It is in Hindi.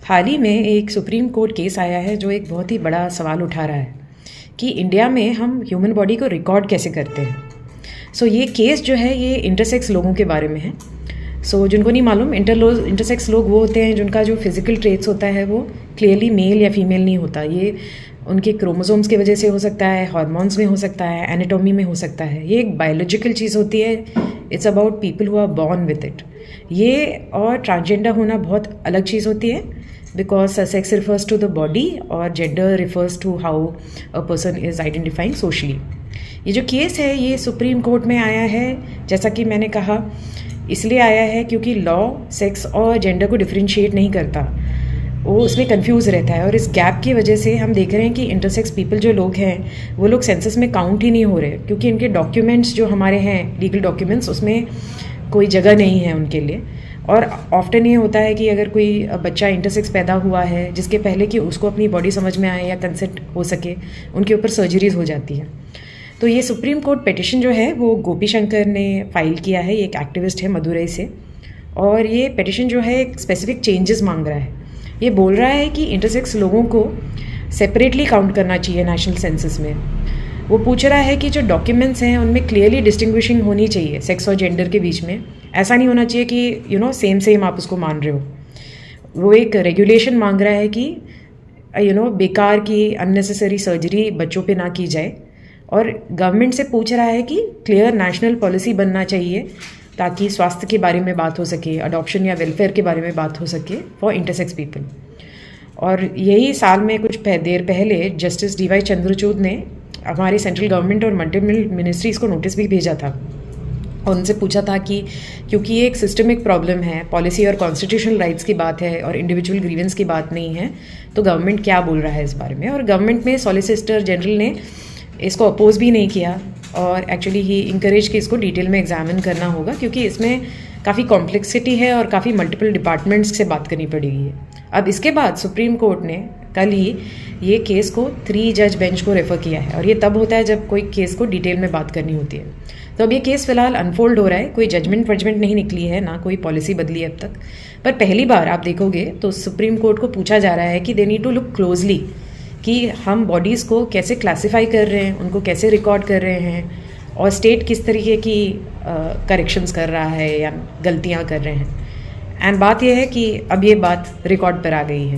हाल ही में एक सुप्रीम कोर्ट केस आया है जो एक बहुत ही बड़ा सवाल उठा रहा है कि इंडिया में हम ह्यूमन बॉडी को रिकॉर्ड कैसे करते हैं। ये केस जो है ये इंटरसेक्स लोगों के बारे में है। जिनको नहीं मालूम, इंटरसेक्स लोग वो होते हैं जिनका जो फिजिकल ट्रेट्स होता है वो क्लियरली मेल या फीमेल नहीं होता। ये उनके क्रोमोसोम्स की वजह से हो सकता है, हार्मोन्स में हो सकता है, एनाटॉमी में हो सकता है। ये एक बायोलॉजिकल चीज़ होती है। It's about people who are born with it. ये और ट्रांसजेंडर होना बहुत अलग चीज़ होती है, because sex refers to the body और gender refers to how a person is identifying socially. ये जो केस है ये सुप्रीम कोर्ट में आया है, जैसा कि मैंने कहा, इसलिए आया है क्योंकि लॉ सेक्स और जेंडर को डिफ्रेंशिएट नहीं करता, वो उसमें कंफ्यूज रहता है। और इस गैप की वजह से हम देख रहे हैं कि इंटरसेक्स पीपल जो लोग हैं वो लोग सेंसस में काउंट ही नहीं हो रहे, क्योंकि इनके डॉक्यूमेंट्स जो हमारे हैं, लीगल डॉक्यूमेंट्स, उसमें कोई जगह नहीं है उनके लिए। और ऑफ्टन ये होता है कि अगर कोई बच्चा इंटरसेक्स पैदा हुआ है, जिसके पहले कि उसको अपनी बॉडी समझ में आए या कंसेंट हो सके, उनके ऊपर सर्जरीज हो जाती है। तो ये सुप्रीम कोर्ट पिटिशन जो है वो गोपी शंकर ने फाइल किया है। ये एक एक्टिविस्ट है मदुरई से, और ये पिटिशन जो है एक स्पेसिफिक चेंजेस मांग रहा है। ये बोल रहा है कि इंटरसेक्स लोगों को सेपरेटली काउंट करना चाहिए नेशनल सेंसस में। वो पूछ रहा है कि जो डॉक्यूमेंट्स हैं उनमें क्लियरली डिस्टिंग्विशिंग होनी चाहिए सेक्स और जेंडर के बीच में। ऐसा नहीं होना चाहिए कि सेम आप उसको मान रहे हो। वो एक रेगुलेशन मांग रहा है कि बेकार की अननेसेसरी सर्जरी बच्चों पे ना की जाए, और गवर्नमेंट से पूछ रहा है कि क्लियर नेशनल पॉलिसी बनना चाहिए ताकि स्वास्थ्य के बारे में बात हो सके, अडॉप्शन या वेलफेयर के बारे में बात हो सके फॉर इंटरसेक्स पीपल। और यही साल में कुछ देर पहले जस्टिस DY चंद्रचूड ने हमारी सेंट्रल गवर्नमेंट और मल्टीपल मिनिस्ट्रीज़ को नोटिस भी भेजा था और उनसे पूछा था कि क्योंकि ये एक सिस्टमिक प्रॉब्लम है, पॉलिसी और कॉन्स्टिट्यूशनल राइट्स की बात है और इंडिविजुअल ग्रीवेंस की बात नहीं है, तो गवर्नमेंट क्या बोल रहा है इस बारे में। और गवर्नमेंट में सॉलिसिटर जनरल ने इसको अपोज भी नहीं किया, और एक्चुअली ही इंकरेज कि इसको डिटेल में एग्जामिन करना होगा, क्योंकि इसमें काफ़ी कॉम्प्लेक्सिटी है और काफ़ी मल्टीपल डिपार्टमेंट्स से बात करनी पड़ेगी। अब इसके बाद सुप्रीम कोर्ट ने कल ही ये केस को 3 जज बेंच को रेफ़र किया है, और ये तब होता है जब कोई केस को डिटेल में बात करनी होती है। तो अब ये केस फिलहाल अनफोल्ड हो रहा है, कोई जजमेंट नहीं निकली है, ना कोई पॉलिसी बदली है अब तक। पर पहली बार आप देखोगे तो सुप्रीम कोर्ट को पूछा जा रहा है कि they need to look closely कि हम बॉडीज़ को कैसे क्लासिफाई कर रहे हैं, उनको कैसे रिकॉर्ड कर रहे हैं, और स्टेट किस तरीके की करेक्शंस कर रहा है या गलतियां कर रहे हैं। एंड बात यह है कि अब ये बात रिकॉर्ड पर आ गई है।